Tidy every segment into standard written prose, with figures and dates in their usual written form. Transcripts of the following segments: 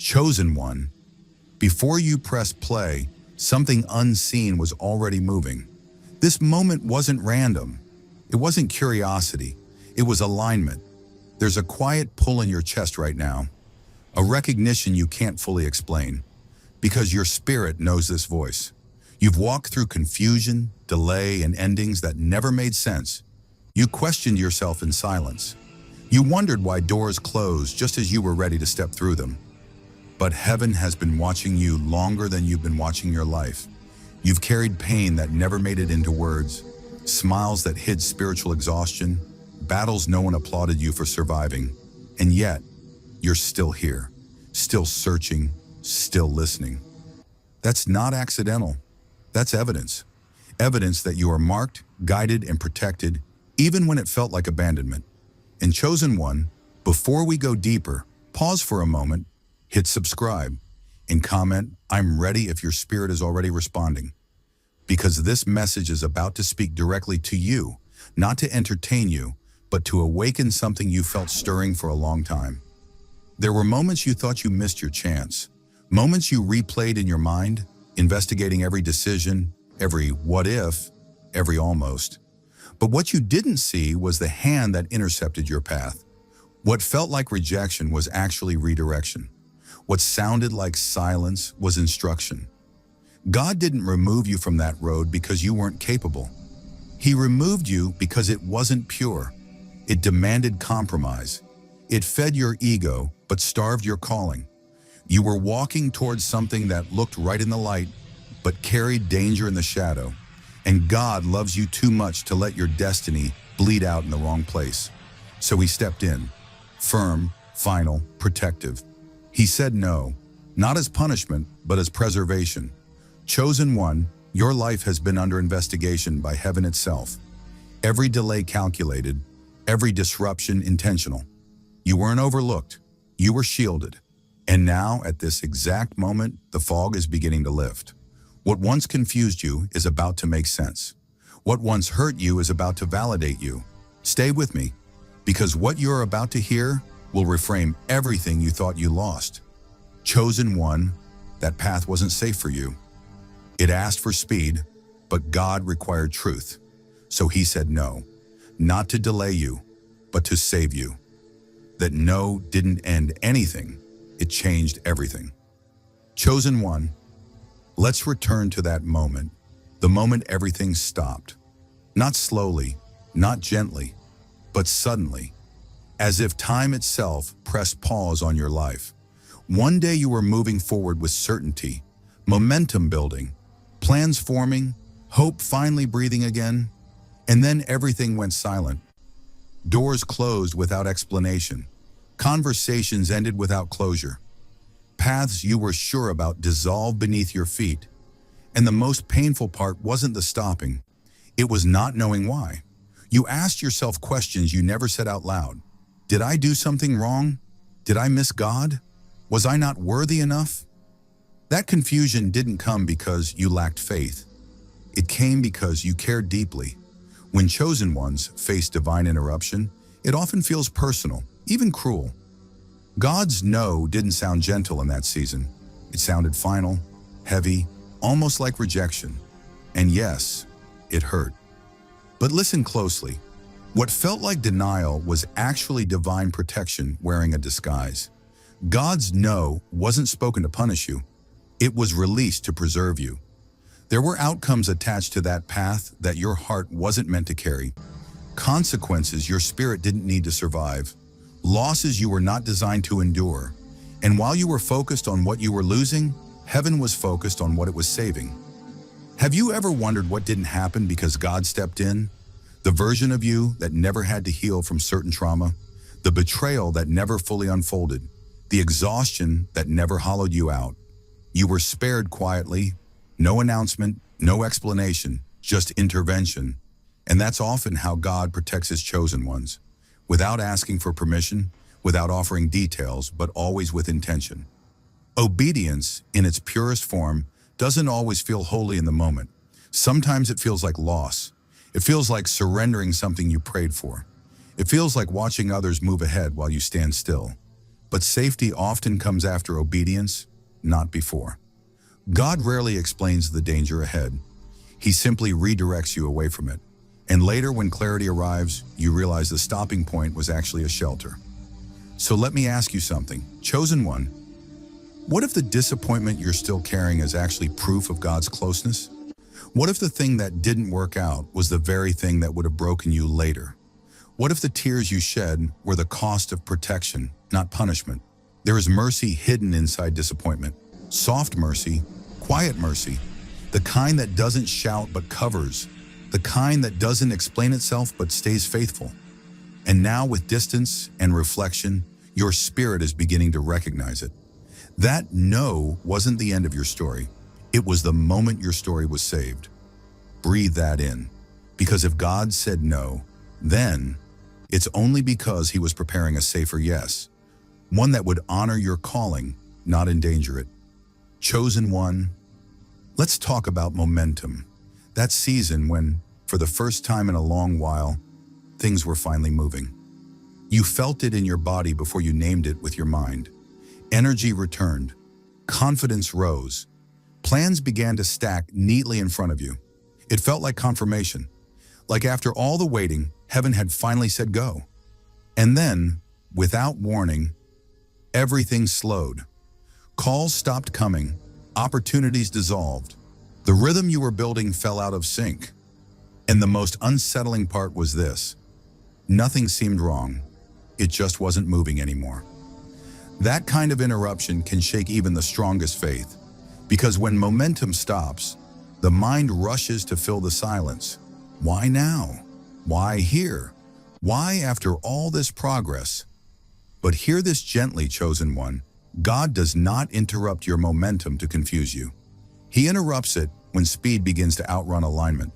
Chosen one. Before you pressed play, something unseen was already moving. This moment wasn't random. It wasn't curiosity. It was alignment. There's a quiet pull in your chest right now, a recognition you can't fully explain, because your spirit knows this voice. You've walked through confusion, delay, and endings that never made sense. You questioned yourself in silence. You wondered why doors closed just as you were ready to step through them. But heaven has been watching you longer than you've been watching your life. You've carried pain that never made it into words, smiles that hid spiritual exhaustion, battles no one applauded you for surviving, and yet, you're still here, still searching, still listening. That's not accidental. That's evidence. Evidence that you are marked, guided, and protected, even when it felt like abandonment. And Chosen One, before we go deeper, pause for a moment, hit subscribe, and comment, "I'm ready," if your spirit is already responding. Because this message is about to speak directly to you, not to entertain you, but to awaken something you felt stirring for a long time. There were moments you thought you missed your chance, moments you replayed in your mind, investigating every decision, every what if, every almost. But what you didn't see was the hand that intercepted your path. What felt like rejection was actually redirection. What sounded like silence was instruction. God didn't remove you from that road because you weren't capable. He removed you because it wasn't pure. It demanded compromise. It fed your ego, but starved your calling. You were walking towards something that looked right in the light, but carried danger in the shadow. And God loves you too much to let your destiny bleed out in the wrong place. So he stepped in, firm, final, protective. He said no, not as punishment, but as preservation. Chosen One, your life has been under investigation by heaven itself. Every delay calculated, every disruption intentional. You weren't overlooked, you were shielded. And now, at this exact moment, the fog is beginning to lift. What once confused you is about to make sense. What once hurt you is about to validate you. Stay with me, because what you're about to hear will reframe everything you thought you lost. Chosen One, that path wasn't safe for you. It asked for speed, but God required truth. So he said no, not to delay you, but to save you. That no didn't end anything, it changed everything. Chosen One, let's return to that moment, the moment everything stopped. Not slowly, not gently, but suddenly, as if time itself pressed pause on your life. One day you were moving forward with certainty, momentum building, plans forming, hope finally breathing again, and then everything went silent. Doors closed without explanation. Conversations ended without closure. Paths you were sure about dissolved beneath your feet. And the most painful part wasn't the stopping. It was not knowing why. You asked yourself questions you never said out loud. Did I do something wrong? Did I miss God? Was I not worthy enough? That confusion didn't come because you lacked faith. It came because you cared deeply. When chosen ones face divine interruption, it often feels personal, even cruel. God's no didn't sound gentle in that season. It sounded final, heavy, almost like rejection. And yes, it hurt. But listen closely. What felt like denial was actually divine protection wearing a disguise. God's no wasn't spoken to punish you. It was released to preserve you. There were outcomes attached to that path that your heart wasn't meant to carry. Consequences your spirit didn't need to survive. Losses you were not designed to endure. And while you were focused on what you were losing, heaven was focused on what it was saving. Have you ever wondered what didn't happen because God stepped in? The version of you that never had to heal from certain trauma, the betrayal that never fully unfolded, the exhaustion that never hollowed you out. You were spared quietly, no announcement, no explanation, just intervention. And that's often how God protects his chosen ones, without asking for permission, without offering details, but always with intention. Obedience, in its purest form, doesn't always feel holy in the moment. Sometimes it feels like loss. It feels like surrendering something you prayed for. It feels like watching others move ahead while you stand still. But safety often comes after obedience, not before. God rarely explains the danger ahead. He simply redirects you away from it. And later, when clarity arrives, you realize the stopping point was actually a shelter. So let me ask you something, chosen one. What if the disappointment you're still carrying is actually proof of God's closeness? What if the thing that didn't work out was the very thing that would have broken you later? What if the tears you shed were the cost of protection, not punishment? There is mercy hidden inside disappointment. Soft mercy, quiet mercy, the kind that doesn't shout but covers, the kind that doesn't explain itself but stays faithful. And now, with distance and reflection, your spirit is beginning to recognize it. That no wasn't the end of your story. It was the moment your story was saved. Breathe that in. Because if God said no, then it's only because he was preparing a safer yes. One that would honor your calling, not endanger it. Chosen one, let's talk about momentum. That season when, for the first time in a long while, things were finally moving. You felt it in your body before you named it with your mind. Energy returned. Confidence rose. Plans began to stack neatly in front of you. It felt like confirmation. Like after all the waiting, heaven had finally said go. And then, without warning, everything slowed. Calls stopped coming. Opportunities dissolved. The rhythm you were building fell out of sync. And the most unsettling part was this. Nothing seemed wrong. It just wasn't moving anymore. That kind of interruption can shake even the strongest faith, because when momentum stops, the mind rushes to fill the silence. Why now? Why here? Why after all this progress? But hear this gently, chosen one. God does not interrupt your momentum to confuse you. He interrupts it when speed begins to outrun alignment.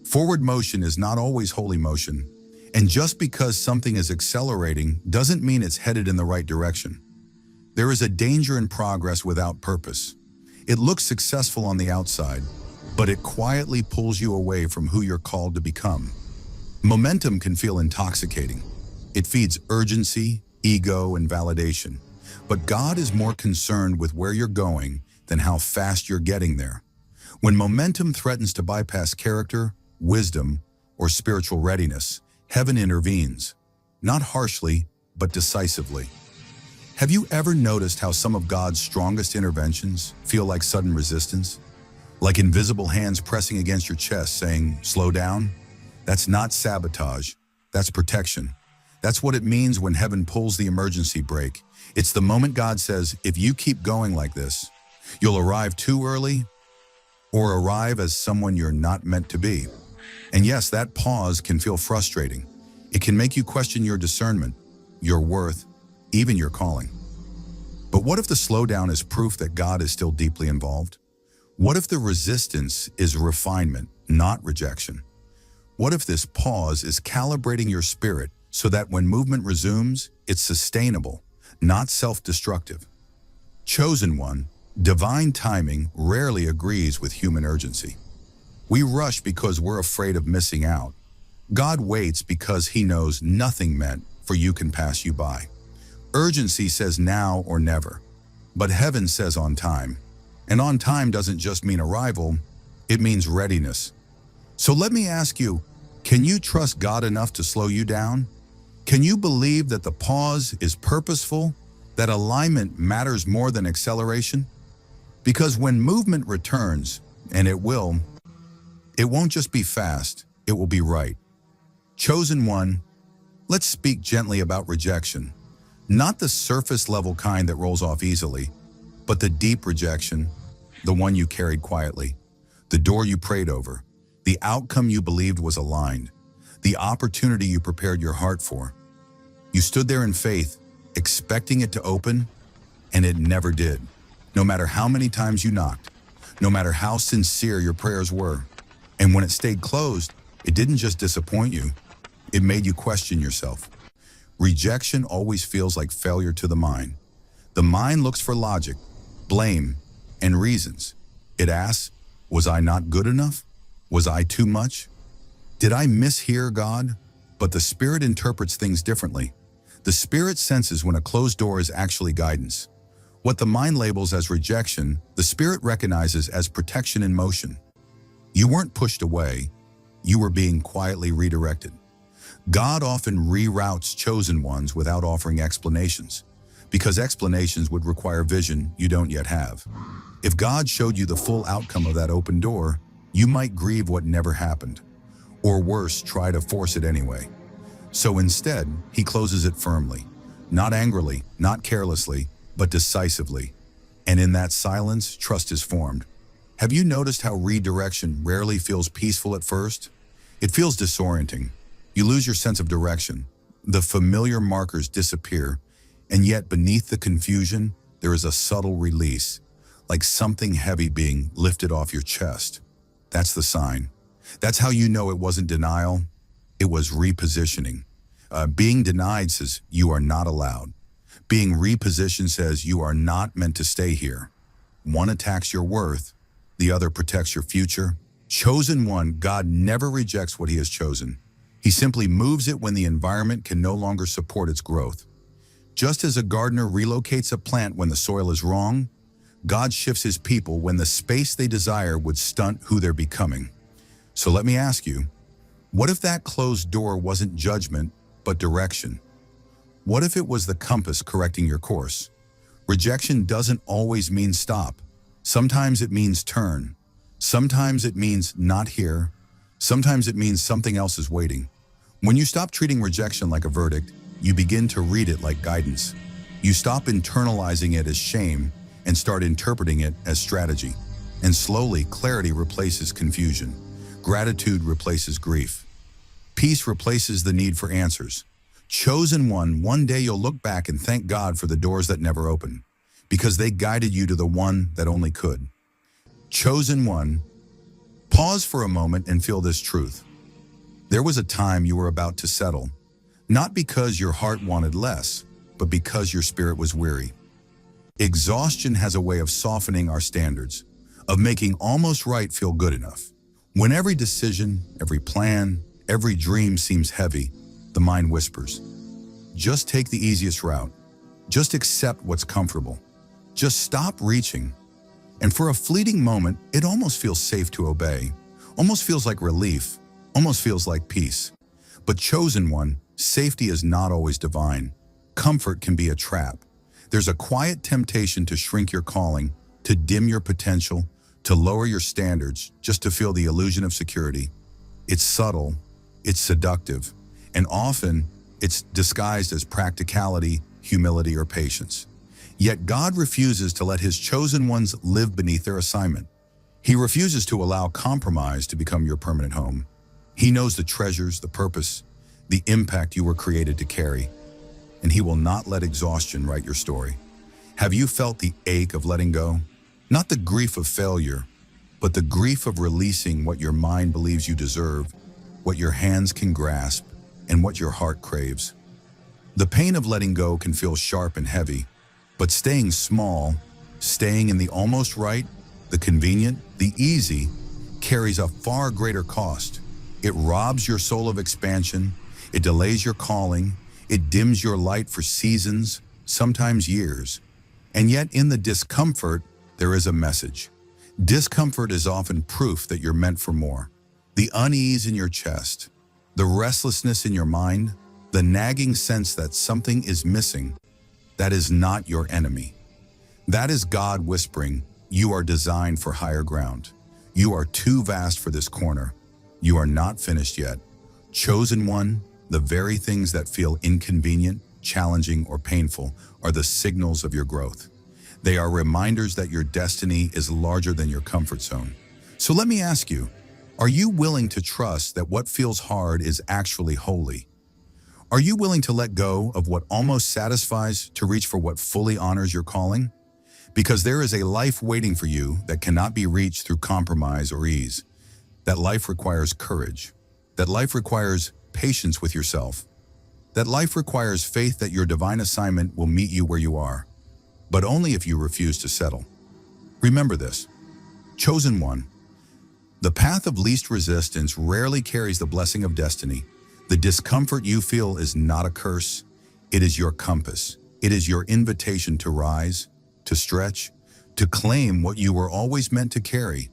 Forward motion is not always holy motion, and just because something is accelerating doesn't mean it's headed in the right direction. There is a danger in progress without purpose. It looks successful on the outside, but it quietly pulls you away from who you're called to become. Momentum can feel intoxicating. It feeds urgency, ego, and validation. But God is more concerned with where you're going than how fast you're getting there. When momentum threatens to bypass character, wisdom, or spiritual readiness, heaven intervenes, not harshly, but decisively. Have you ever noticed how some of God's strongest interventions feel like sudden resistance? Like invisible hands pressing against your chest saying, slow down? That's not sabotage, that's protection. That's what it means when heaven pulls the emergency brake. It's the moment God says, if you keep going like this, you'll arrive too early or arrive as someone you're not meant to be. And yes, that pause can feel frustrating. It can make you question your discernment, your worth, even your calling. But what if the slowdown is proof that God is still deeply involved? What if the resistance is refinement, not rejection? What if this pause is calibrating your spirit so that when movement resumes, it's sustainable, not self-destructive? Chosen one, divine timing rarely agrees with human urgency. We rush because we're afraid of missing out. God waits because he knows nothing meant for you can pass you by. Urgency says now or never, but heaven says on time. And on time doesn't just mean arrival, it means readiness. So let me ask you, can you trust God enough to slow you down? Can you believe that the pause is purposeful, that alignment matters more than acceleration? Because when movement returns, and it will, it won't just be fast, it will be right. Chosen one, let's speak gently about rejection. Not the surface level kind that rolls off easily, but the deep rejection, the one you carried quietly, the door you prayed over, the outcome you believed was aligned, the opportunity you prepared your heart for. You stood there in faith, expecting it to open, and it never did. No matter how many times you knocked, no matter how sincere your prayers were. And when it stayed closed, it didn't just disappoint you, it made you question yourself. Rejection always feels like failure to the mind. The mind looks for logic, blame, and reasons. It asks, was I not good enough? Was I too much? Did I mishear God? But the Spirit interprets things differently. The spirit senses when a closed door is actually guidance. What the mind labels as rejection, the spirit recognizes as protection in motion. You weren't pushed away, you were being quietly redirected. God often reroutes chosen ones without offering explanations, because explanations would require vision you don't yet have. If God showed you the full outcome of that open door, you might grieve what never happened, or worse, try to force it anyway. So instead, he closes it firmly, not angrily, not carelessly, but decisively. And in that silence, trust is formed. Have you noticed how redirection rarely feels peaceful at first? It feels disorienting. You lose your sense of direction. The familiar markers disappear, and yet beneath the confusion, there is a subtle release, like something heavy being lifted off your chest. That's the sign. That's how you know it wasn't denial, it was repositioning. Being denied says you are not allowed. Being repositioned says you are not meant to stay here. One attacks your worth, the other protects your future. Chosen one, God never rejects what he has chosen. He simply moves it when the environment can no longer support its growth. Just as a gardener relocates a plant when the soil is wrong, God shifts his people when the space they desire would stunt who they're becoming. So let me ask you, what if that closed door wasn't judgment, but direction? What if it was the compass correcting your course? Rejection doesn't always mean stop. Sometimes it means turn. Sometimes it means not here. Sometimes it means something else is waiting. When you stop treating rejection like a verdict, you begin to read it like guidance. You stop internalizing it as shame and start interpreting it as strategy. And slowly, clarity replaces confusion. Gratitude replaces grief. Peace replaces the need for answers. Chosen one day you'll look back and thank God for the doors that never opened, because they guided you to the one that only could. Chosen one, pause for a moment and feel this truth. There was a time you were about to settle, not because your heart wanted less, but because your spirit was weary. Exhaustion has a way of softening our standards, of making almost right feel good enough. When every decision, every plan, every dream seems heavy, the mind whispers, just take the easiest route. Just accept what's comfortable. Just stop reaching. And for a fleeting moment, it almost feels safe to obey, almost feels like relief, almost feels like peace. But chosen one, safety is not always divine. Comfort can be a trap. There's a quiet temptation to shrink your calling, to dim your potential, to lower your standards, just to feel the illusion of security. It's subtle, it's seductive, and often it's disguised as practicality, humility, or patience. Yet God refuses to let his chosen ones live beneath their assignment. He refuses to allow compromise to become your permanent home. He knows the treasures, the purpose, the impact you were created to carry, and he will not let exhaustion write your story. Have you felt the ache of letting go? Not the grief of failure, but the grief of releasing what your mind believes you deserve, what your hands can grasp, and what your heart craves. The pain of letting go can feel sharp and heavy, but staying small, staying in the almost right, the convenient, the easy, carries a far greater cost. It robs your soul of expansion, it delays your calling, it dims your light for seasons, sometimes years. And yet in the discomfort, there is a message. Discomfort is often proof that you're meant for more. The unease in your chest, the restlessness in your mind, the nagging sense that something is missing, that is not your enemy. That is God whispering, you are designed for higher ground. You are too vast for this corner. You are not finished yet. Chosen one, the very things that feel inconvenient, challenging, or painful are the signals of your growth. They are reminders that your destiny is larger than your comfort zone. So let me ask you, are you willing to trust that what feels hard is actually holy? Are you willing to let go of what almost satisfies to reach for what fully honors your calling? Because there is a life waiting for you that cannot be reached through compromise or ease. That life requires courage. That life requires patience with yourself. That life requires faith that your divine assignment will meet you where you are, but only if you refuse to settle. Remember this, chosen one. The path of least resistance rarely carries the blessing of destiny. The discomfort you feel is not a curse. It is your compass. It is your invitation to rise, to stretch, to claim what you were always meant to carry.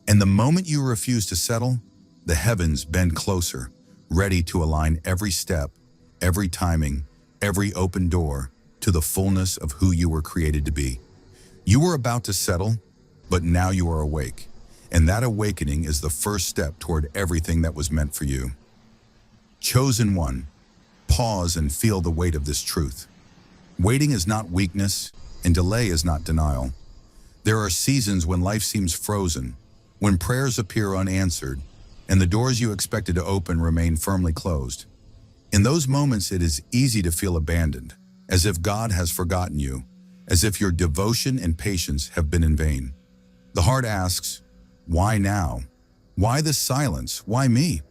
And the moment you refuse to settle, the heavens bend closer, ready to align every step, every timing, every open door to the fullness of who you were created to be. You were about to settle, but now you are awake. And that awakening is the first step toward everything that was meant for you. Chosen one, pause and feel the weight of this truth. Waiting is not weakness, and delay is not denial. There are seasons when life seems frozen, when prayers appear unanswered, and the doors you expected to open remain firmly closed. In those moments, it is easy to feel abandoned, as if God has forgotten you, as if your devotion and patience have been in vain. The heart asks, why now? Why this silence? Why me?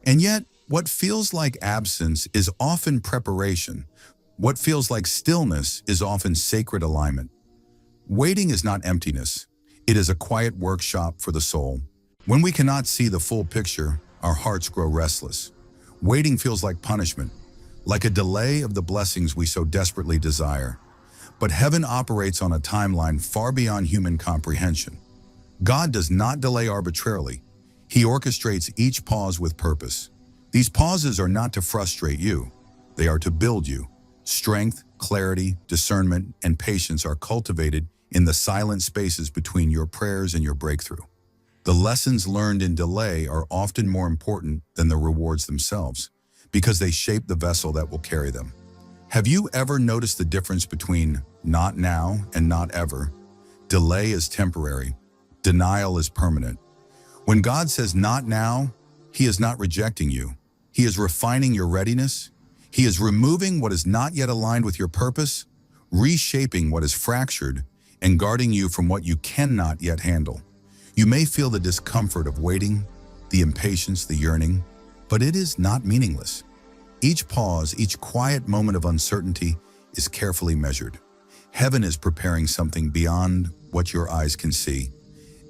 And yet, what feels like absence is often preparation. What feels like stillness is often sacred alignment. Waiting is not emptiness. It is a quiet workshop for the soul. When we cannot see the full picture, our hearts grow restless. Waiting feels like punishment, like a delay of the blessings we so desperately desire. But heaven operates on a timeline far beyond human comprehension. God does not delay arbitrarily. He orchestrates each pause with purpose. These pauses are not to frustrate you. They are to build you. Strength, clarity, discernment, and patience are cultivated in the silent spaces between your prayers and your breakthrough. The lessons learned in delay are often more important than the rewards themselves, because they shape the vessel that will carry them. Have you ever noticed the difference between not now and not ever? Delay is temporary. Denial is permanent. When God says not now, He is not rejecting you. He is refining your readiness. He is removing what is not yet aligned with your purpose, reshaping what is fractured, and guarding you from what you cannot yet handle. You may feel the discomfort of waiting, the impatience, the yearning, but it is not meaningless. Each pause, each quiet moment of uncertainty is carefully measured. Heaven is preparing something beyond what your eyes can see,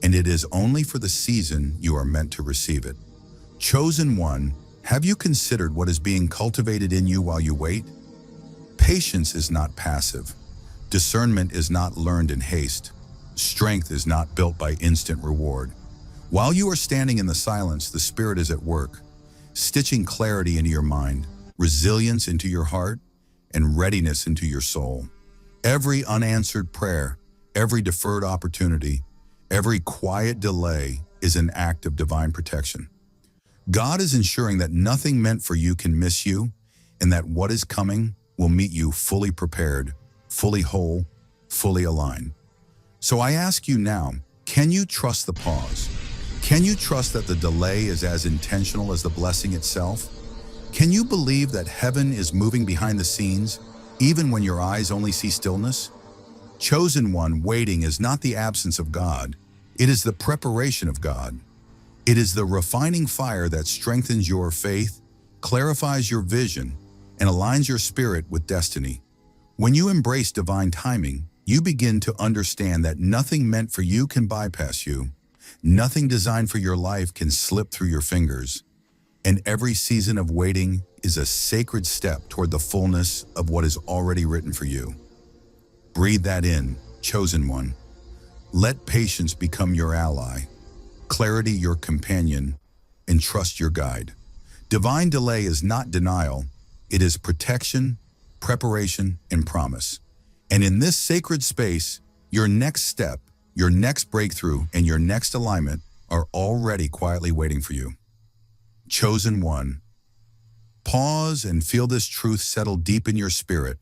and it is only for the season you are meant to receive it. Chosen one, have you considered what is being cultivated in you while you wait? Patience is not passive. Discernment is not learned in haste. Strength is not built by instant reward. While you are standing in the silence, the Spirit is at work, stitching clarity into your mind, resilience into your heart, and readiness into your soul. Every unanswered prayer, every deferred opportunity, every quiet delay is an act of divine protection. God is ensuring that nothing meant for you can miss you, and that what is coming will meet you fully prepared, fully whole, fully aligned. So I ask you now, can you trust the pause? Can you trust that the delay is as intentional as the blessing itself? Can you believe that heaven is moving behind the scenes, even when your eyes only see stillness? Chosen one, waiting is not the absence of God. It is the preparation of God. It is the refining fire that strengthens your faith, clarifies your vision, and aligns your spirit with destiny. When you embrace divine timing, you begin to understand that nothing meant for you can bypass you. Nothing designed for your life can slip through your fingers. And every season of waiting is a sacred step toward the fullness of what is already written for you. Breathe that in, chosen one. Let patience become your ally, clarity your companion, and trust your guide. Divine delay is not denial. It is protection, preparation, and promise. And in this sacred space, your next step, your next breakthrough, and your next alignment are already quietly waiting for you. Chosen one, pause and feel this truth settle deep in your spirit.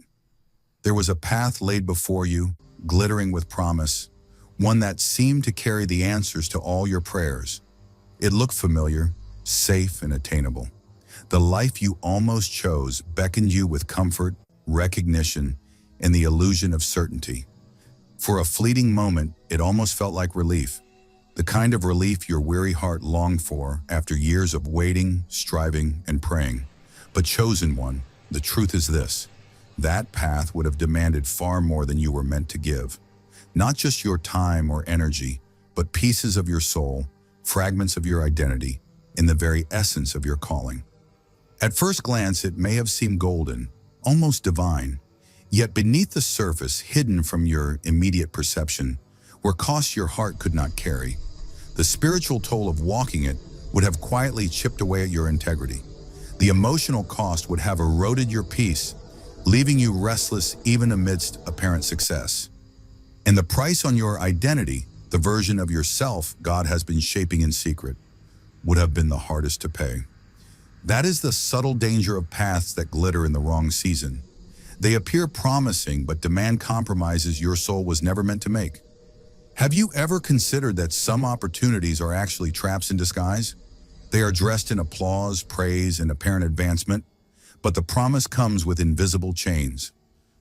There was a path laid before you, glittering with promise, one that seemed to carry the answers to all your prayers. It looked familiar, safe, and attainable. The life you almost chose beckoned you with comfort, recognition, and the illusion of certainty. For a fleeting moment, it almost felt like relief, the kind of relief your weary heart longed for after years of waiting, striving, and praying. But chosen one, the truth is this: that path would have demanded far more than you were meant to give. Not just your time or energy, but pieces of your soul, fragments of your identity, and the very essence of your calling. At first glance, it may have seemed golden, almost divine. Yet beneath the surface, hidden from your immediate perception, were costs your heart could not carry. The spiritual toll of walking it would have quietly chipped away at your integrity. The emotional cost would have eroded your peace, leaving you restless even amidst apparent success. And the price on your identity, the version of yourself God has been shaping in secret, would have been the hardest to pay. That is the subtle danger of paths that glitter in the wrong season. They appear promising but demand compromises your soul was never meant to make. Have you ever considered that some opportunities are actually traps in disguise? They are dressed in applause, praise, and apparent advancement, but the promise comes with invisible chains.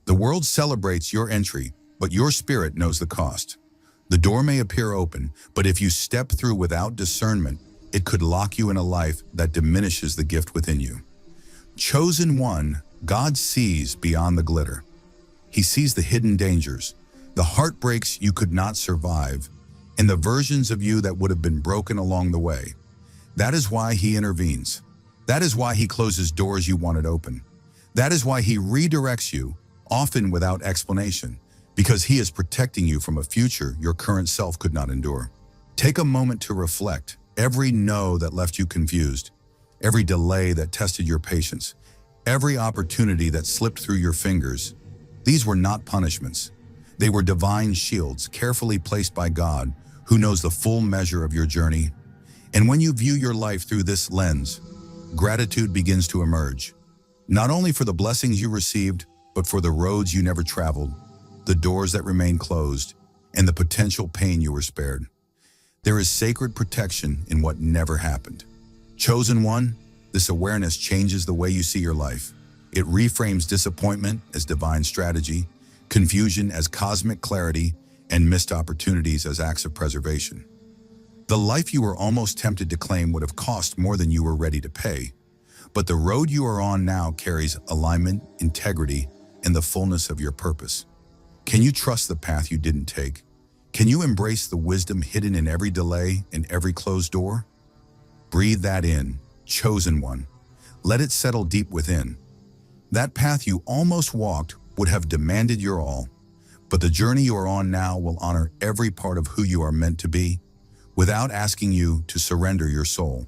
The world celebrates your entry, but your spirit knows the cost. The door may appear open, but if you step through without discernment, it could lock you in a life that diminishes the gift within you. Chosen one, God sees beyond the glitter. He sees the hidden dangers, the heartbreaks you could not survive, and the versions of you that would have been broken along the way. That is why He intervenes. That is why He closes doors you wanted open. That is why He redirects you, often without explanation, because He is protecting you from a future your current self could not endure. Take a moment to reflect. Every no that left you confused, every delay that tested your patience, every opportunity that slipped through your fingers, these were not punishments. They were divine shields carefully placed by God, who knows the full measure of your journey. And when you view your life through this lens, gratitude begins to emerge, not only for the blessings you received, but for the roads you never traveled, the doors that remained closed, and the potential pain you were spared. There is sacred protection in what never happened. Chosen one, this awareness changes the way you see your life. It reframes disappointment as divine strategy, confusion as cosmic clarity, and missed opportunities as acts of preservation. The life you were almost tempted to claim would have cost more than you were ready to pay. But the road you are on now carries alignment, integrity, and the fullness of your purpose. Can you trust the path you didn't take? Can you embrace the wisdom hidden in every delay and every closed door? Breathe that in, chosen one. Let it settle deep within. That path you almost walked would have demanded your all, but the journey you are on now will honor every part of who you are meant to be, without asking you to surrender your soul.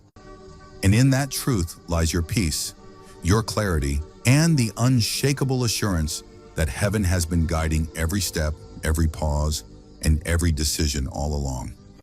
And in that truth lies your peace, your clarity, and the unshakable assurance that heaven has been guiding every step, every pause, and every decision all along.